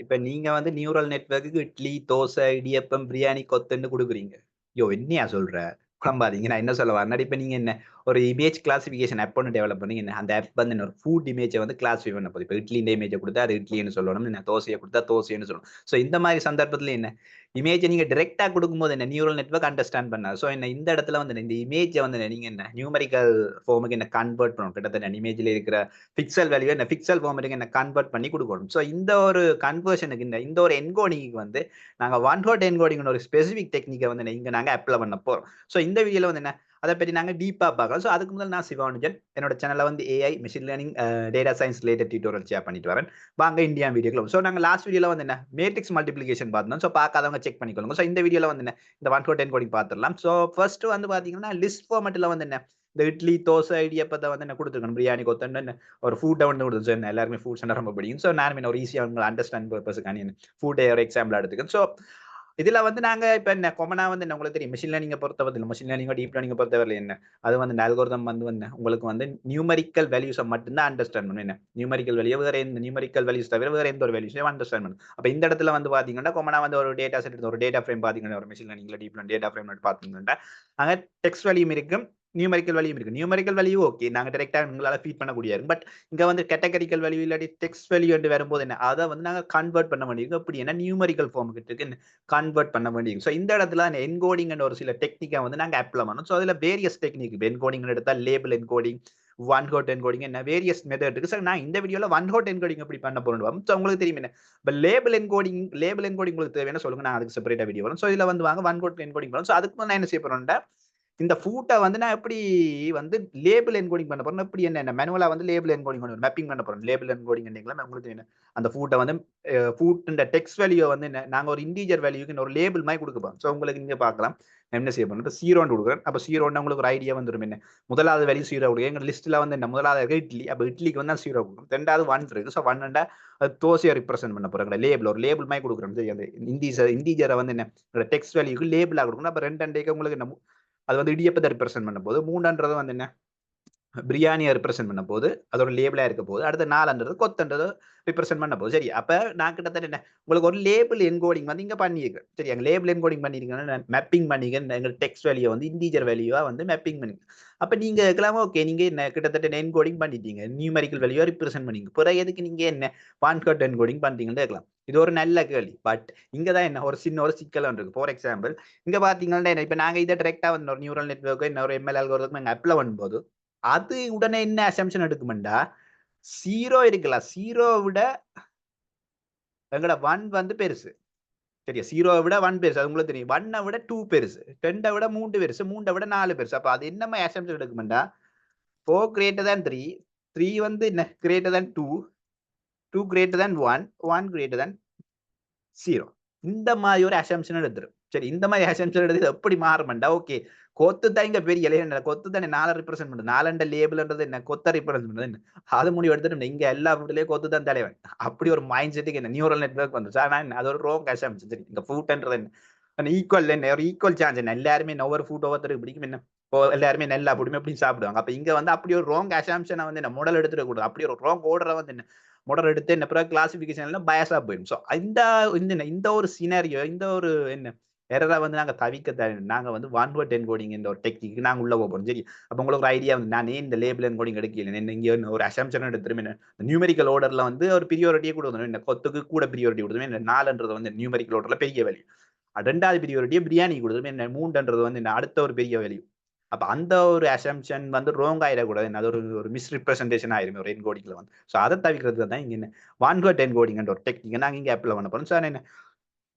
இப்ப நீங்க வந்து நியூரல் நெட்வொர்க்குக்கு இட்லி, தோசை, இடியப்பம், பிரியாணி, கொத்துன்னு குடுக்குறீங்க. என்னையா சொல்ற? குழம்பாதீங்க. நான் என்ன சொல்ல வரேன்னா, இப்ப நீங்க என்ன ஒரு இமேஜ் கிளாசிஃபிகேஷன் ஆப் ஒண்ணு டெவலப் பண்ணீங்க என்ன, அந்த ஆப் வந்து என்ன ஒரு ஃபுட் இமேஜ வந்து கிளாஸிஃபை பண்ண போகுது. இப்ப இட்லின்ற இமேஜ குடுத்தா அது இட்லின்னு சொல்லணும். என்ன தோசைய குடுத்தா தோசைன்னு சொல்லணும். சோ இந்த மாரி சந்தர்ப்பத்துல என்ன, இமேஜ நீங்க டைரக்ட்டா குடுக்கும்போது என்ன நியூரல் நெட்வொர்க் அண்டர்ஸ்டாண்ட் பண்ணாது. சோ என்ன இந்த இடத்துல வந்து இந்த இமேஜ வந்து நீங்க என்ன நியூமெரிக்கல் ஃபார்முக்கு என்ன கன்வெர்ட் பண்ணணும். கிட்டத்தட்ட இமேஜ்ல இருக்கிற பிக்சல் வேல்யூ என்ன பிக்சல் ஃபார்மேட்டுக்கு என்ன கன்வெர்ட் பண்ணி குடுக்கணும். சோ இந்த ஒரு கன்வர்ஷனுக்கு இந்த ஒரு என்கோடிங்க்கு வந்து நாங்க ஒன் ஹாட் என்கோடிங்னு ஒரு ஸ்பெசிபிக் டெக்னிக்க வந்து இங்க நாங்க அப்ளை பண்ண போறோம். சோ இந்த வீடியோல வந்து என்ன அத பத்தி நாங்க டீப்பா பார்க்கலாம். சோ அதுக்கு முதல்ல நான் சிவானுஜன். என்னோட சேனல்ல வந்து AI, machine learning, data science related tutorial share பண்ணிட்டு வரேன். வாங்க இந்தியா வீடியோக்குள்ள. சோ நாங்க லாஸ்ட் வீடியோல வந்து என்ன மேட்ரிக்ஸ் மல்டிப்ளிகேஷன் பார்த்தோம். சோ பார்க்காதவங்க செக் பண்ணிக்கோங்க. சோ இந்த வீடியோல வந்து என்ன இந்த ஒன் ஹாட் என்கோடிங் பார்த்துடலாம். சோ ஃபர்ஸ்ட் வந்து பாத்தீங்கன்னா லிஸ்ட் ஃபார்மேட்ல வந்து என்ன இந்த இட்லி, தோசை, இடியப்பத்தை வந்து என்ன குடுத்துருக்கணும். பிரியாணி, கொத்தன்னு ஒரு ஃபுட்ட வந்து குடுத்துருச்சு. எல்லாருமே ஃபுட்ஸ் ரொம்ப பிடிக்கும். சோ நான் ஒரு ஈஸியா உங்களை அண்டர்ஸ்டாண்ட் பர்பஸ்க்கான ஃபுட் ஒரு எக்ஸாம்பிள் எடுத்துக்கேன். சோ இதுல வந்து நாங்க இப்ப என்ன காமனா வந்து என்ன உங்களுக்கு தெரியும் மெஷின் லேர்னிங் பொறுத்தவரையில மெஷின் லேர்னிங் டீப் லேர்னிங் பொறுத்தவரையில என்ன அது வந்து இந்த அல்கோரிதம் வந்து என்ன உங்களுக்கு வந்து நியூமெரிக்கல் வேல்யூஸை மட்டும்தான் அண்டர்ஸ்டாண்ட் பண்ணும். என்ன நியூமெரிக்கல் வேல்யூ வேற எந்த நியூமெரிக்கல் வேல்யூஸ் தவிர வேற எந்த ஒரு வேல்யூஸையும் அண்டர்ஸ்டாண்ட் பண்ணும். அப்ப இந்த இடத்துல வந்து பாத்தீங்கன்னா காமனா வந்து ஒரு டேட்டா செட் ஒரு டேட்டா ஃப்ரேம் பாத்தீங்கன்னா ஒரு மெஷின் லேர்னிங்ல டீப் லேர்னிங் டேட்டா ஃப்ரேம் பாத்தீங்கன்னா அங்க டெக்ஸ்ட் வேல்யூ இருக்கும், நியூமெரிக்கல் வேல்யூ இருக்கு. நியூமெரிக்கல் வேல்யூ ஓகே நாங்க டைரக்டா உங்களால ஃபீட் பண்ணக்கூடிய இருக்கும். பட் இங்க வந்து கேட்டகரிக்கல் வேல்யூ இல்லாட்டி டெக்ஸ்ட் வேல்யூ என்று வரும்போது என்ன அதை வந்து நாங்க கன்வெர்ட் பண்ண வேண்டியிருக்கும். அப்படி என்ன நியூமெரிக்கல் ஃபார்ம் கிட்ட கன்வெர்ட் பண்ண வேண்டியிருக்கும். ஸோ இந்த இடத்துல என்கோடிங் ஒரு சில டெக்னிக்கை வந்து நாங்க அப்ளை பண்ணோம். ஸோ அதுல வேரியஸ் டெக்னிக் என்கோடிங் எடுத்தா label encoding, one hot encoding என்ன வேரியஸ் மெத்தட் இருக்கு. சார் நான் இந்த வீடியோல ஒன் ஹாட் என்கோடிங் எப்படி பண்ண போறோம். ஸோ உங்களுக்கு தெரியும் என்ன இப்போ லேபிள் என்கோடிங் உங்களுக்கு தேவையான சொல்லுங்க, நான் அதுக்கு செப்பரேட்டா வீடியோ வரும். ஸோ இதுல வந்து வாங்க ஒன் ஹாட் என்கோடிங் வரும். ஸோ அதுக்கு நான் என்ன செய்ய போறேன்டா இந்த ஃபூட்ட வந்து நான் எப்படி வந்து லேபிள் என்கோடிங் பண்ண போறேன், எப்படி என்ன மேனுவலா வந்து லேபிள் என்கோடிங் பண்ண மேப்பிங் பண்ண போறேன். லேபிள் என்கோடிங் என்னங்களா உங்களுக்கு என்ன அந்த ஃபூட்ட வந்து ஃபூட்ன்ற டெக்ஸ்ட் வேல்யூ வந்து நாங்க ஒரு இன்டிஜர் வேல்யூக்கு ஒரு லேபிள் மாதிரி கொடுக்க போறோம். ஸோ உங்களுக்கு இங்க பார்க்கலாம் என்ன செய்ய போறோம். இப்போ 0 கொடுக்குறேன். அப்போ 0 உங்களுக்கு ஒரு ஐடியா வந்துடும். என்ன முதலாவது வேல்யூ 0 கொடுக்கும். எங்க லிஸ்ட்ல வந்து என்ன முதலாவது இட்லி, அப்போ இட்லிக்கு வந்து 0 கொடுக்கும். ரெண்டாவது 1 இருக்கு. ஸோ 1 அது தோசையை ரிப்ரசென்ட் பண்ண போறோம். லேபிள் ஒரு லேபிள் மாதிரி கொடுக்குறோம். சரி அந்த இன்டிஜரை வந்து என்ன டெக்ஸ்ட் வேல்யூக்கு லேபிளா கொடுக்கணும். அப்போ ரெண்டு உங்களுக்கு என்ன அது வந்து இடியப்பத்தை ரிப்ரசென்ட் பண்ண போது, 3ன்றது வந்து என்ன பிரியாணியை ரிப்ரசென்ட் பண்ண போது அதோட லேபிளா இருக்க போது, அடுத்து 4ன்றது கொத்தன்றது ரிப்ரசென்ட் பண்ண போது. சரி அப்ப நான் கிட்டத்தட்ட என்ன உங்களுக்கு ஒரு லேபிள் என்கோடிங் வந்து இங்க பண்ணியிருக்கேன். சரி அங்க லேபிள் என்கோடிங் பண்ணிருக்கேன், மேப்பிங் பண்ணிருக்கேன். எங்க டெக்ஸ்ட் வேல்யூ வந்து இன்டிஜர் வேல்யூவா வந்து மேப்பிங் பண்ணி அப்ப நீங்க கேட்கலாமா ஓகே நீங்க என்ன கிட்டத்தட்ட என்கோடிங் பண்ணிட்டீங்க, நியூமெரிக்கல் வேல்யூவா ரிப்ரசென்ட் பண்ணீங்க, பிறகு எதுக்கு நீங்க என்ன ஒன் ஹாட் என்கோடிங் பண்றீங்கன்னு கேட்கலாம். இது ஒரு நல்ல கேள்வி. பட் இங்கதான் என்ன ஒரு சின்ன ஒரு சிக்கல் இருக்கு. ஃபார் எக்ஸாம்பிள் இங்க பாத்தீங்கன்னா இப்ப நாங்க இதை டைரக்டா வந்து ஒரு நியூரல் நெட்வொர்க் இன்னொரு எம்எல் அல்கோரிதம் அப்ளை பண்ணும்போது அது உடனே என்ன அசம்ஷன் எடுக்குமெண்டா 0 இருக்கலாம். 0 விட எங்கட 1 வந்து பெருசு. சரியா 0 விட 1 பெருசு. அது உங்களுக்கு தெரியும். 1 விட 2 பெருசு. 2 விட 3 பெருசு. 3 விட 4 பெருசு. அப்ப அது என்ன மாதிரி அசம்ஷன் எடுக்குமெண்டா 4 greater than 3, 3 வந்து என்ன greater than 2, 2 greater than 1, 1 greater than 0. இந்த மாதிரி ஒரு அசம்ஷன் எடுத்துரும். சரி இந்த மாதிரி அசம்ஷன் எடுத்து எப்படி மாறுமெண்டா ஓகே கொத்து தான் இங்க பெரிய இலைய கொத்து தானே 4 ரிப்ரசென்ட் பண்ணுது. 4 லேபிள்ன்றது என்ன கொத்த ரிப்ரசென்ட் பண்ணுது என்ன அது முடிவு எடுத்துட்டு இங்க எல்லா ஃபுட்லயே கொத்து தான் தலைவன். அப்படி ஒரு மைண்ட் செட்டுக்கு என்ன நியூரல் நெட்வொர்க் வந்து சார் அது ஒரு ரோங் அசம்ஷன். சரி இந்த ஃபுட்ன்றது என்ன ஈக்குவல் என்ன ஒரு ஈக்குவல் சான்ஸ் என்ன எல்லாருமே ஒவ்வொரு ஃபுட் ஒவ்வொருத்தருக்கு பிடிக்கும் என்ன எல்லாருமே நல்லா பிடிக்கும் எப்படி சாப்பிடுவாங்க. அப்ப இங்க வந்து அப்படி ஒரு ரோங் அசம்ஷனை வந்து என்ன மாடல் எடுத்துட கூடாது. அப்படி ஒரு ரோங் ஓர்டரை வந்து என்ன மாடல் எடுத்து என்ன பிறகு கிளாசிபிகேஷன்ல பயஸா போயிடும். ஸோ இந்த ஒரு சினாரியோ இந்த ஒரு என்ன எரரா வந்து நாங்க தவிக்க நாங்க வந்து ஒன் வேர்ட் என்கோடிங் இந்த ஒரு டெக்னிக் நாங்க உள்ள போறோம். சரி அப்ப உங்களுக்கு ஒரு ஐடியா வந்து நான் இந்த லேபிள் என்கோடிங் எடுக்கல என்ன இங்க ஒரு அசம்ஷன் எடுத்துரும் என்ன நியூமெரிக்கல் ஆர்டர்ல வந்து ஒரு பிரியோரிட்டியே கொடுக்கணும். என்ன கொத்துக்கு கூட பிரியோரிட்டி கொடுத்துரும். என்ன 4ன்றது வந்து நியூமெரிக்கல் ஆர்டர்ல பெரிய வேல்யூ, ரெண்டாவது பிரியோரிட்டியே பிரியாணி கொடுத்துரும். என்ன 3ன்றது வந்து என்ன அடுத்த ஒரு பெரிய வேல்யூ. அப்ப அந்த ஒரு அசம்ஷன் வந்து ரோங் ஆயிடக்கூடாது. அது ஒரு மிஸ் ரிப்ரசன்டேஷன் ஆயிரும் ஒரு என்கோடிங்ல வந்து. சோ அதை தவிர்க்கிறது தான் இங்க என்ன ஒன் வேர்ட் என்கோடிங் என்ற ஒரு டெக்னிக் நாங்க இங்க அப்ளை பண்ண போறோம். சார் என்ன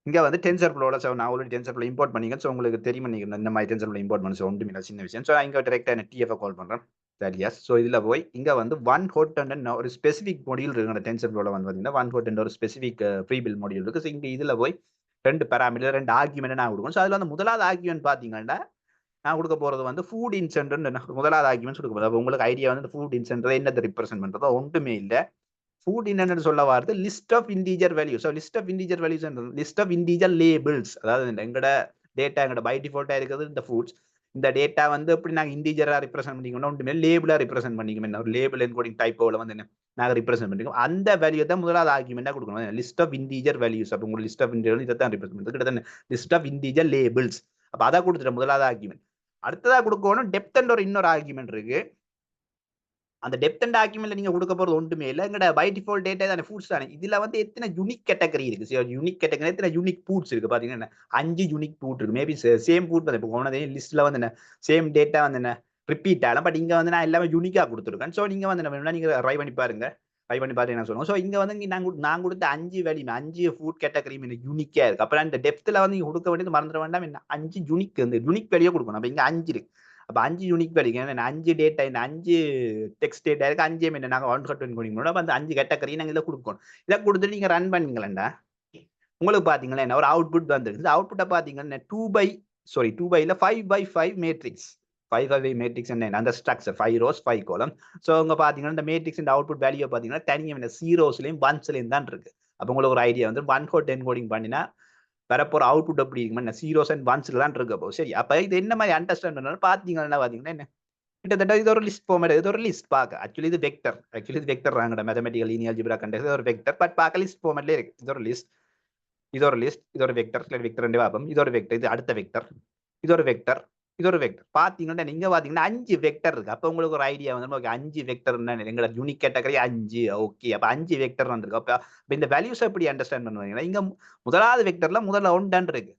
இங்க வந்து டென்சர்ஃப்ளோட நான் ஆல்ரெடி டென்சர்ஃப்ளோ இம்போர்ட் பண்ணிங்க. சோ உங்களுக்கு தெரியும் நினைக்கிறேன் இந்த மாதிரி டென்சர்ஃப்ளோ இம்போர்ட் பண்ண சோ ஒன்றும் இல்லை சின்ன விஷயம். சோ இங்க டைரக்டா என்ன டிஎஃப் கால் பண்றேன். சரி எஸ். சோ இதுல போய் இங்க வந்து ஒன் ஹாட் ஒரு ஸ்பெசிபிக் மாடியூல் இருக்கு டென்சர்ஃப்ளோல வந்து பாத்தீங்கன்னா ஒன் ஹாட் ஒரு ஸ்பெசிபிக் ப்ரீ பில் மாடியூல் இருக்கு. சோ இங்க இதுல போய் ரெண்டு பேராமீட்டர் ரெண்டு ஆர்குமெண்ட் நான் கொடுக்கணும். சோ அதுல வந்து முதலாவது ஆர்குமெண்ட் பாத்தீங்கன்னா நான் கொடுக்க போறது வந்து ஃபுட் இன்சென்ட் முதலாவது ஆர்குமெண்ட்ஸ் கொடுக்க போறது. உங்களுக்கு ஐடியா வந்து ஃபுட் இன்சென்ட் என்னத்தை ரிப்ரசென்ட் பண்றதோ ஒன்றுமே இல்ல. ஃபுட் என்னன்னு சொல்ல வார்த்தை list of integer value. So list of integer values list of integer labels. அதாவது எங்கட டேட்டா எங்கட பை டிஃபால்ட்டா இருக்கிறது இந்த ஃபுட்ஸ். இந்த டேட்டா வந்து எப்படி நாங்க இன்டிஜரா ரிப்ரசென்ட் பண்ணிக்கணும் ஒன்றுமே லேபிளா ரிப்ரசென்ட் பண்ணிக்கணும் ஒரு லேபிள் என்கோடிங் டைப்போல வந்து என்ன நாங்க ரிப்ரசென்ட் பண்ணிக்கோம் அந்த வேல்யூ தான் முதலாவது ஆர்குமெண்டா கொடுக்கணும் லிஸ்ட் ஆஃப் இன்டிஜர் வேல்யூஸ் அப்போ உங்களுக்கு லிஸ்ட் ஆஃப் இன்டிஜர் இதை தான் ரிப்ரசென்ட் பண்ணுறது கிட்டத்தட்ட லிஸ்ட் ஆஃப் இன்டிஜர் லேபிள்ஸ் அப்போ அதை கொடுத்துட்டு முதலாவது ஆர்குமெண்ட் அடுத்ததா கொடுக்கணும் டெப்த் ஒரு இன்னொரு ஆர்குமெண்ட் இருக்கு அந்த டெப்த் அண்ட் டாக்குமெண்ட்ல நீங்க கொடுக்க போறது ஒன்றுமே இல்லை எங்கட பை டிஃபால்ட் டேட்டா தானே ஃபுட்ஸ் தானே இதுல வந்து எத்தனை யூனிக் கேட்டகரி இருக்கு யூனிக் கேட்டகரி எத்தனை யூனிக் ஃபுட்ஸ் இருக்கு பாத்தீங்கன்னா 5 யூனிக் ஃபுட் இருக்கு மேபி சேம் ஃபுட் தான் இப்போ போனதே லிஸ்ட்ல வந்து என்ன சேம் டேட்டா வந்து என்ன ரிப்பீட் ஆகலாம் பட் இங்க வந்து நான் எல்லாமே யூனிக்கா கொடுத்துருக்கேன் ஸோ நீங்க வந்து என்ன நீங்க ட்ரை பண்ணி பாருங்க ட்ரை பண்ணி பார்த்து என்ன சொல்லுவோம் ஸோ இங்க வந்து நான் கொடுத்த 5 வேல்யூ 5 ஃபுட் கேட்டகரி யூனிக்கா இருக்கு அப்புறம் இந்த டெப்த்ல வந்து நீங்க கொடுக்க வேண்டியது மறந்துட வேண்டாம் என்ன 5 யூனிக் வந்து யூனிக் வேல்யூ கொடுக்கணும் அப்ப இங்க 5 இருக்கு அப்ப 5 யூனிக் வேல்யூ 5 டேட்டா இந்த 5 டெக்ஸ்ட் டேட்டா இருக்கு 5 என்ன நாங்க 1 கோடிங் அப்ப அந்த 5 கேட்டகரி நாங்க இதை கொடுக்கணும் இதை கொடுத்துட்டு நீங்க ரன் பண்ணீங்களா உங்களுக்கு பாத்தீங்களா என்ன ஒரு அவுட்புட் வந்துருக்கு இந்த அவுட்புட்டை பாத்தீங்கன்னா 2 by 5 மேட்ரிக்ஸ் 5 மேட்ரிக்ஸ் என்ன அந்த ஸ்ட்ரக்சர் 5 rows 5 column சோ உங்க பாத்தீங்கன்னா இந்த மேட்ரிக்ஸ் இந்த அவுட்புட் வேல்யூ பாத்தீங்கன்னா தனியா ஜீரோஸ்லயும் ஒன்ஸ்லயும் தான் இருக்கு அப்ப உங்களுக்கு ஒரு ஐடியா வந்து 1 for 10 கோடிங் பண்ணினா வரப்போற அவுட்புட் எப்படி இருக்குமா ஜீரோஸ் அண்ட் ஒன்ஸ்ல தான் இருக்கப்போ சரி அப்ப இது என்ன மாதிரி அண்டர்ஸ்டாண்ட் பண்ணாலும் பாத்தீங்கன்னா என்ன கிட்டத்தட்ட இது ஒரு லிஸ்ட் ஃபார்மேட் இது ஒரு லிஸ்ட் பார்க்க ஆக்சுவலி இது வெக்டர் இது வெக்டர் ராங்கட மேத்தமெட்டிக்கல் லீனியர் அல்ஜிப்ரா கண்டெக்ஸ்ட் ஒரு வெக்டர் பட் பார்க்க லிஸ்ட் ஃபார்மேட்ல இருக்கு இது ஒரு லிஸ்ட் இது ஒரு வெக்டர் ரெண்டு பாப்போம் இது ஒரு வெக்டர் இது அடுத்த வெக்டர் இது ஒரு வெக்டர் இது ஒரு வெக்டர் பாத்தீங்கன்னா நீங்க பாத்தீங்கன்னா 5 வெக்டர் இருக்கு அப்ப உங்களுக்கு ஒரு ஐடியா வந்து ஓகே 5 வெக்டர் எங்களோட யூனிக் கேட்டகரி 5 ஓகே அப்ப 5 வெக்டர் இருக்கு அப்ப இந்த வேல்யூஸ் எப்படி அண்டர்ஸ்டாண்ட் பண்ணுவாங்க இங்க முதலாவது வெக்டர்ல முதல்ல 1 இருக்கு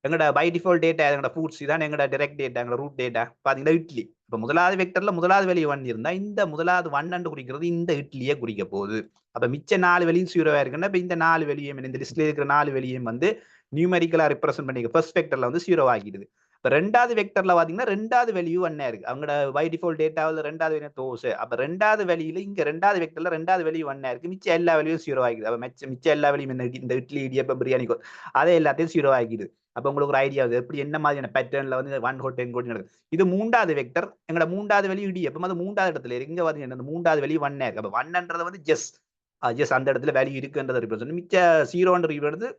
எங்கட பை டிஃபால்ட் டேட்டா எங்கட ஃபுட்ஸ் இதான் எங்கட டைரக்ட் டேட்டா எங்கட ரூட் டேட்டா பாத்தீங்கன்னா இட்லி இப்ப முதலாவது வெக்டர்ல முதலாவது வேல்யூ 1 இருந்தா இந்த முதலாவது 1 குறிக்கிறது இந்த இட்லியே குறிக்க போகுது அப்ப மிச்ச 4 வேல்யூ ஜீரோவா இருக்குன்னா இப்ப இந்த 4 வேல்யூ இந்த லிஸ்ட்ல இருக்கிற 4 வேல்யூ வந்து நியூமெரிக்கலா ரெப்ரசென்ட் பண்ணிக்க ஃபர்ஸ்ட் வெக்டர்ல வந்து ஜீரோ ஆகிடுது இப்ப ரெண்டாவது வெக்டர்ல பாத்தீங்கன்னா ரெண்டாவது வேல்யூ 1 இருக்கு அவங்களோட பை டிஃபால்ட் டேட்டாவில் ரெண்டாவது வேல்யூ தோசை அப்ப ரெண்டாவது வேல்யூல இங்க ரெண்டாவது வெக்டர்ல ரெண்டாவது வேல்யூ 1 இருக்கு மிச்ச எல்லா வேல்யூ ஜீரோ ஆகிடுது அப்ப மிச்ச எல்லா வேல்யூ இந்த இட்லி இடியப்பம் பிரியாணி அதே எல்லாத்தையும் ஜீரோ ஆகிடுது அப்ப உங்களுக்கு ஒரு ஐடியா எப்படி என்ன மாதிரியான பேட்டர்ன்ல வந்து 1 for 10 கோடி நடக்குது இது மூன்றாவது வெக்டர் எங்கட மூன்றாவது வெளி இடியப்பம் அது மூன்றாவது இடத்துல இருக்கு இங்க பாத்தீங்கன்னா அந்த மூன்றாவது வெளி 1 இருக்கு அப்ப 1ன்றது வந்து ஜஸ்ட் அந்த இடத்துல வேல்யூ இருக்குன்றது ரிப்ரசன்ட் மிச்ச 0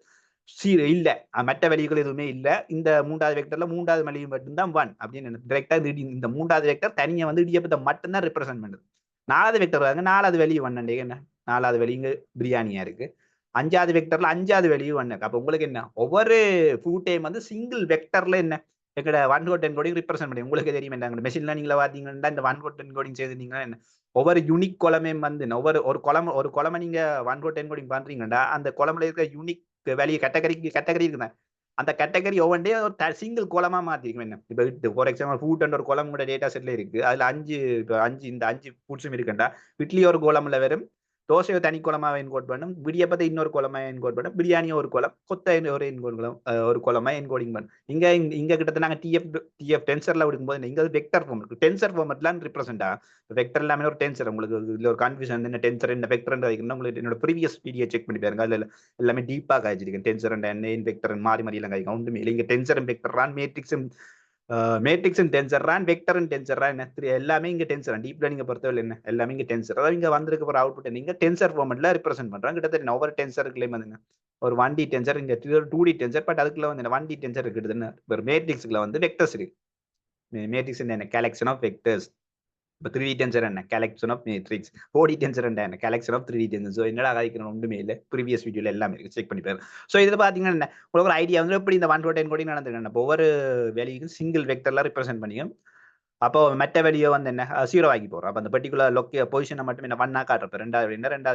ஜீரோ இல்ல மற்ற வேல்யூகள் எதுவுமே இல்ல இந்த மூன்றாவது வெக்டர்ல மூன்றாவது வேல்யூ மட்டும்தான் 1 அப்படின்னு டைரக்டா இந்த மூன்றாவது வெக்டர் தனியா வந்து இடியப்பத்தை மட்டும்தான் ரெப்ரசென்ட் பண்ணுது நாலாவது வெக்டர் வாங்க நாலாவது வேல்யூ 1 என்ன நாலாவது வேல்யூ பிரியாணியா இருக்கு அஞ்சாவது வெக்டர்ல அஞ்சாவது வேல்யூ 1 அப்ப உங்களுக்கு என்ன ஒவ்வொரு ஃபுட்டையும் வந்து சிங்கிள் வெக்டர்ல என்ன எங்கட 1 for 10 கோடிங் ரெப்ரசென்ட் பண்ணி உங்களுக்கு தெரியும் என்ன மெஷின் லேர்னிங்ல பாத்தீங்கன்னா இந்த 1 for 10 கோடிங் செய்தீங்கன்னா என்ன ஒவ்வொரு யூனிக் கொலமையும் வந்து ஒரு கொலமை நீங்க 1 for 10 கோடிங் பண்றீங்கன்னா அந்த கொலம்ல இருக்க யூனிக் வேல்யூ கேட்டகரி இருக்குதான் அந்த கேட்டகரி ஒவ்வொன்றே ஒரு சிங்கிள் கோலமா மாத்திருக்கும் என்ன இப்ப ஃபார் எக்ஸாம்பிள் ஃபுட் ஒரு கோலம் கூட டேட்டா செட்ல இருக்கு அதுல 5 ஃபுட்ஸும் இருக்குண்டா இட்லி ஒரு கோலம்ல வெறும் தோசையை தனி குளமாக என்கோட் பண்ணும் விடியப்பத்தை இன்னொரு குளமா என்கோட் பண்ணும் பிரியாணி ஒரு குளம் கொத்த ஒரு குளமா என்கோடிங் பண்ணும் இங்க கிட்டத்தட்ட நாங்க டிஎஃப் டென்சர்ல விடுக்கும்போது இங்க வெக்டர் ஃபார்ம் இருக்கு டென்சர் ஃபார்மெட்லாம் ரிப்ரசென்டா வெக்டர் எல்லாமே ஒரு டென்சர் உங்களுக்கு இதுல ஒரு கன்ஃபியூஷன் என்ன டென்சர் என்ன வெக்டர் உங்களுக்கு என்னோட ப்ரீவியஸ் வீடியோ செக் பண்ணி பாருங்க அதுல எல்லாமே டீப்பா காய்ச்சிருக்கேன் டென்சர் என்ன வெக்டர் மாறி எல்லாம் காய்க்கும் ஒன்றுமே இல்லை இங்க tensor vector matrix tensor vector tensor எல்லாமே இங்க டென்சர் டீப் லேர்னிங் பொறுத்தவரை என்ன எல்லாமே இங்க டென்சர் அதாவது இங்க வந்திருக்க ஒரு அவுட்புட் நீங்க டென்சர் ஃபார்மெட்ல ரெப்ரசென்ட் பண்றாங்க கிட்டத்தட்ட ஒவ்வொரு டென்சருக்குள்ளே வந்து ஒரு 1D டென்சர் இங்க 2D டென்சர் பட் அதுக்குள்ள வந்து 1D டென்சர் இருக்குதுன்னு ஒரு மேட்ரிக்ஸ்ல வந்து வெக்டர்ஸ் இருக்கு மேட்ரிக்ஸ் என்ன கலெக்ஷன் ஆஃப் வெக்டர்ஸ் இப்போ 3D டென்சர் என்ன collection of matrix 4D tensor என்ன collection of 3D tensor so என்னடா காய்க்கணும் ஒன்றுமே இல்லை ப்ரீவியஸ் வீடியோல எல்லாமே இருக்கு செக் பண்ணி பாருங்க ஸோ இதில் பார்த்தீங்கன்னா என்ன உங்களுக்கு ஒரு ஐடியா வந்து எப்படி இந்த 1 for 10 கோடி நடந்துருக்கு ஒவ்வொரு வேல்யூக்கும் சிங்கிள் வெக்டர்ல ரெப்ரசென்ட் பண்ணியும் அப்போ மெட்ட வெளியோ வந்து என்ன ஜீரோ ஆகி போறோம் அப்போ அந்த பர்டிகுலர் பொசிஷனை மட்டும் என்ன 1 காட்டுறப்ப ரெண்டாவது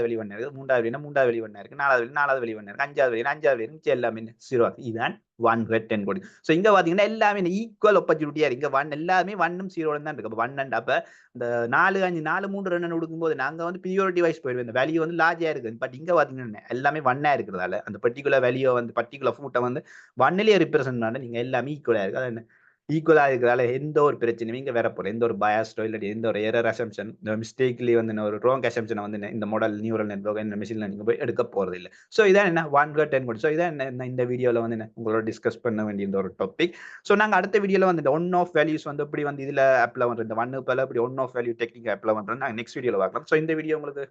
வெளி 1 இருக்கு மூன்றாவது வெளி 1 இருக்கு நாலாவது வெளி 1 இருக்கு அஞ்சாவது வெளி எல்லாமே ஜீரோ ஆகுது இதுதான் 1 for 10 கோடி ஸோ இங்க பாத்தீங்கன்னா எல்லாமே ஈக்குவல் ஆப்பர்ச்சுனிட்டியா இருக்கு இங்க எல்லாமே 1 0 தான் இருக்கு அப்போ 1 அப்ப இந்த 4 5 4 3 2 கொடுக்கும்போது நாங்க வந்து பிரியாரிட்டி வைஸ் போயிடுவோம் இந்த வேல்யூ வந்து லார்ஜா இருக்கு பட் இங்க பாத்தீங்கன்னா எல்லாமே 1 இருக்கிறதால அந்த பர்டிகுலர் வேல்யூ வந்து பர்டிகுலர் ஃபுட்டை வந்து 1லயே ரெப்ரசென்ட் பண்ண நீங்க எல்லாமே ஈக்குவலா இருக்கு அது ஈக்குவலா இருக்கிறதால எந்த ஒரு பிரச்சனையும் இங்க வரப்போற எந்த ஒரு பயாஸ்டோ இல்லாட்டி எந்த ஒரு எரர் அசம்ஷன் மிஸ்டேக்லயே வந்து ஒரு ராங் அசம்ஷனை வந்து இந்த மாடல் நியூரல் நெட்வொர்க் இந்த மெஷின் லேர்னிங் போய் எடுக்க போறது இல்லை ஸோ இதான் என்ன 1 for 10 கோடி ஸோ இதான் என்ன இந்த வீடியோல வந்து உங்களோட டிஸ்கஸ் பண்ண வேண்டிய இந்த ஒரு டாபிக் ஸோ நாங்க அடுத்த வீடியோல வந்து இந்த 1 ஆஃப் வேல்யூஸ் வந்து எப்படி வந்து இதுல அப்ளை பண்றது இந்த 1 பல இப்படி 1 ஆஃப் வேல்யூ டெக்னிக் அப்ளை பண்றது நாங்கள் நெக்ஸ்ட் வீடியோல பார்க்கலாம் ஸோ இந்த வீடியோ உங்களுக்கு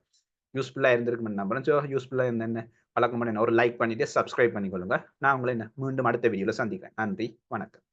யூஸ்ஃபுல்லா இருந்திருக்குன்னு நம்புறேன் ஸோ யூஸ்ஃபுல்லா என்ன வழக்கம் பண்ணி ஒரு லைக் பண்ணிட்டு சப்ஸ்கிரைப் பண்ணிக்கொள்ளுங்க நான் உங்களை என்ன மீண்டும் அடுத்த வீடியோல சந்திக்கிறேன் நன்றி வணக்கம்